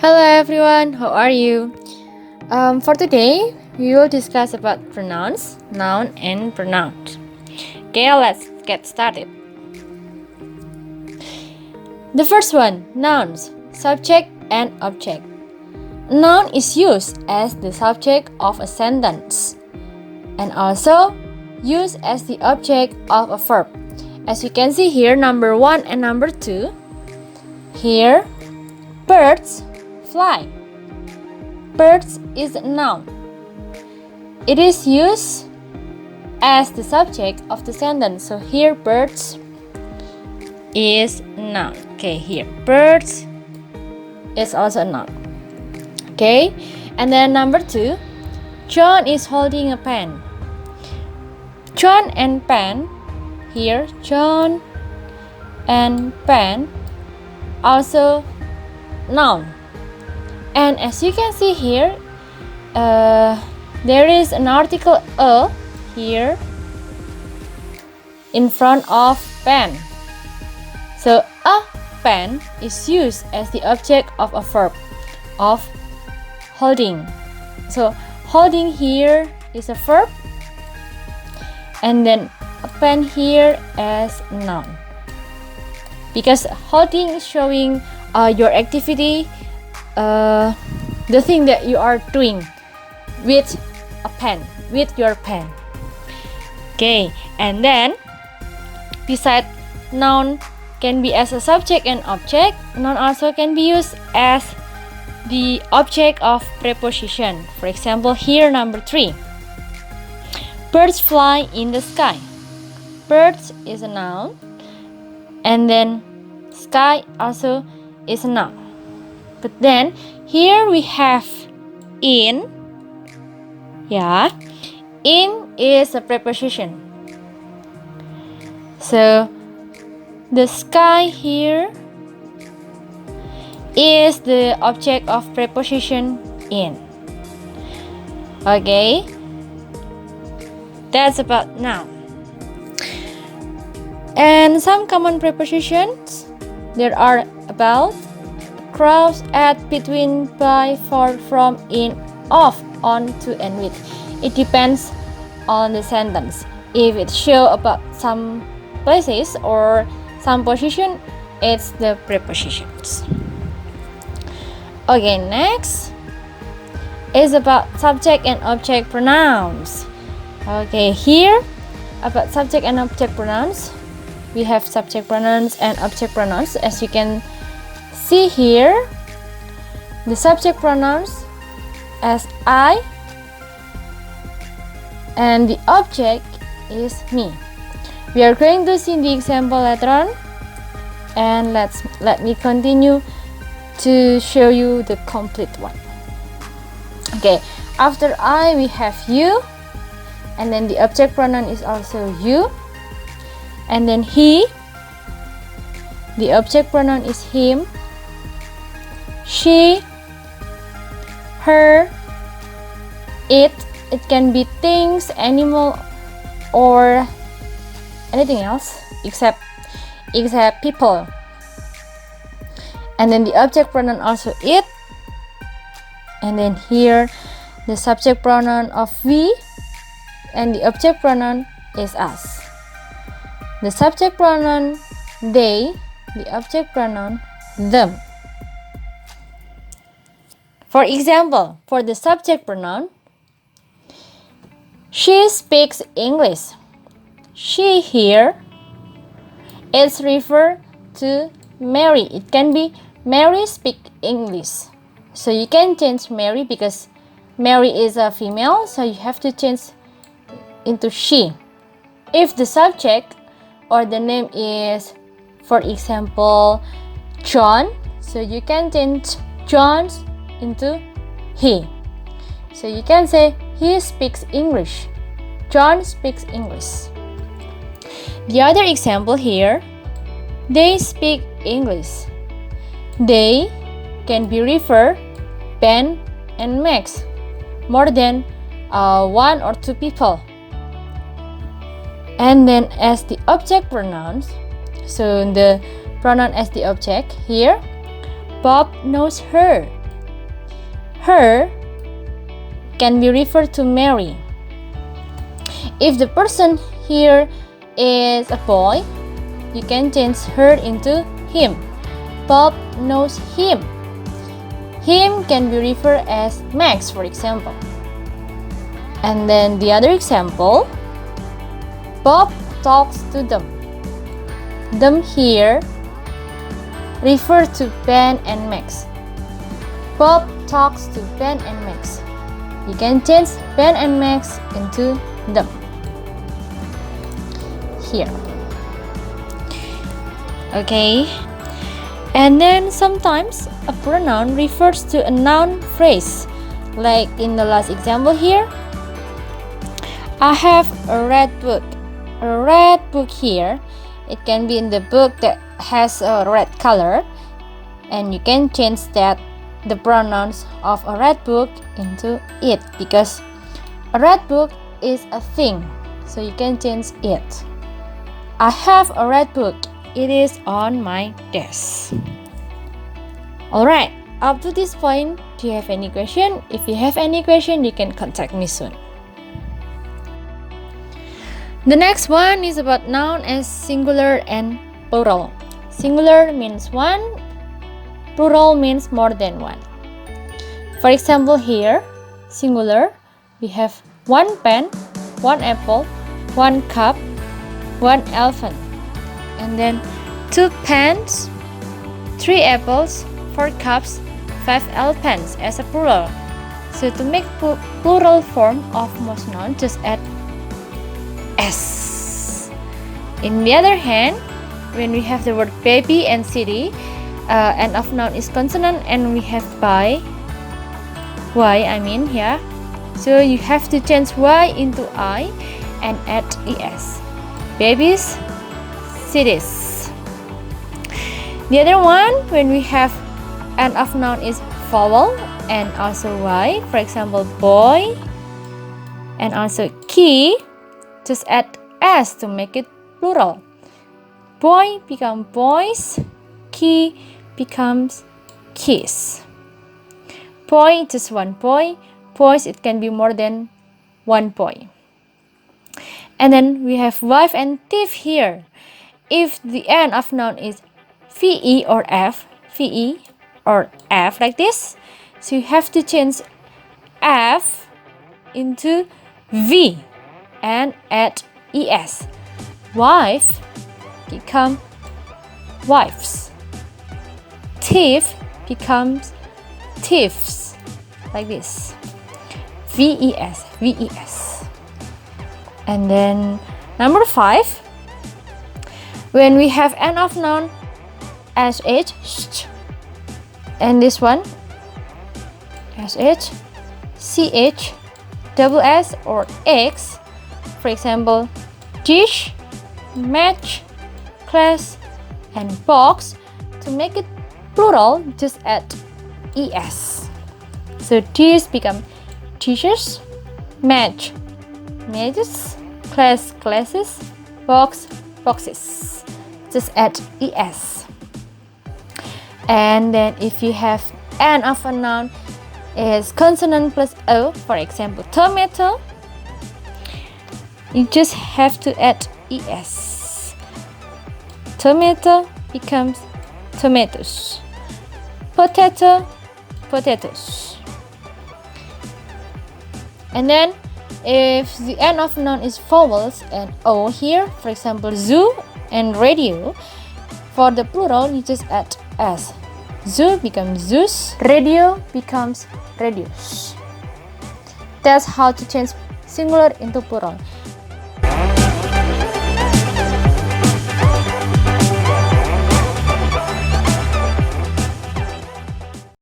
Hello everyone, how are you? For today, we will discuss about pronouns, noun and pronouns. Okay, let's get started. The first one, nouns, subject and object. Noun is used as the subject of a sentence and also used as the object of a verb. As you can see here, number 1 and number 2. Here, birds fly. Birds is a noun. It is used as the subject of the sentence. So here birds is noun. Okay, here birds is also a noun. Okay, and then number 2, John is holding a pen. John and pen, here John and pen, also noun. And as you can see here, there is an article a here in front of pen. So a pen is used as the object of a verb of holding. So holding here is a verb, and then a pen here as noun. Because holding is showing your activity, the thing that you are doing with a pen, with your pen. Okay, and then beside noun can be as a subject and object, noun also can be used as the object of preposition. For example, here number 3, birds fly in the sky. Birds is a noun, and then sky also is a noun. But then here we have in. Yeah, in is a preposition. So the sky here is the object of preposition in. Okay, that's about noun. And some common prepositions there are about, across, at, between, by, for, from, in, of, on, to, and with. It depends on the sentence. If it shows about some places or some position, it's the prepositions. Okay, next is about subject and object pronouns. Okay, here about subject and object pronouns, we have subject pronouns and object pronouns. As you can see here, the subject pronouns as I, and the object is me. We are going to see the example later on, and let me continue to show you the complete one. Okay, after I we have you, and then the object pronoun is also you, and then he, the object pronoun is him, she, her, it can be things, animal, or anything else except people. And then the object pronoun also it, and then here the subject pronoun of we, and the object pronoun is us. The subject pronoun they, the object pronoun them. For example, for the subject pronoun, she speaks English. She here is referred to Mary. It can be Mary speak English. So you can change Mary because Mary is a female, so you have to change into she. If the subject or the name is, for example, John, so you can change John into he. So you can say he speaks English. John speaks English. The other example here, they speak English. They can be referred Ben and Max, more than 1 or 2 people. And then as the object pronouns, so the pronoun as the object here, Bob knows her. her can be referred to Mary. If the person here is a boy, you can change her into him. Bob knows him. Him can be referred as Max, for example. And then the other example, Bob talks to them. Them here refer to Ben and Max. Bob talks to Ben and Max. You can change Ben and Max into them here. Okay. And then sometimes a pronoun refers to a noun phrase, like in the last example here. I have a red book. A red book here, it can be in the book that has a red color, and you can change that the pronouns of a red book into it, because a red book is a thing, so you can change it. I have a red book. It is on my desk. Alright, up to this point, do you have any question? If you have any question, you can contact me soon. The next one is about noun as singular and plural. Singular means one, plural means more than one. For example here, singular, we have one pen, one apple, one cup, one elephant. And then 2 pens, 3 apples, 4 cups, 5 elephants as a plural. So to make plural form of most noun, just add S. In the other hand, when we have the word baby and city, end of noun is consonant and we have Y, here. So you have to change Y into I and add ES. Babies, cities. The other one, when we have end of noun is vowel and also Y, for example boy, and also key, just add S to make it plural. Boy becomes boys, key becomes keys. Boy, just one boy. Boys, it can be more than one boy. And then we have wife and thief here. If the end of noun is VE or F like this, so you have to change F into V and add ES. Wife become wives. Thief becomes thieves, like this. VES. And then number 5, when we have end of noun SH, and this one SH, CH, double S or X, for example dish, match, class, and box. To make it plural, just add ES. So dish become teachers, match, matches, class, classes, box, boxes. Just add ES. And then if you have end of a noun is consonant plus O, for example tomato, you just have to add ES. Tomato becomes tomatoes. Potato, potatoes. And then if the end of noun is vowels and O here, for example zoo and radio, for the plural you just add S. Zoo becomes zoos, radio becomes radios. That's how to change singular into plural.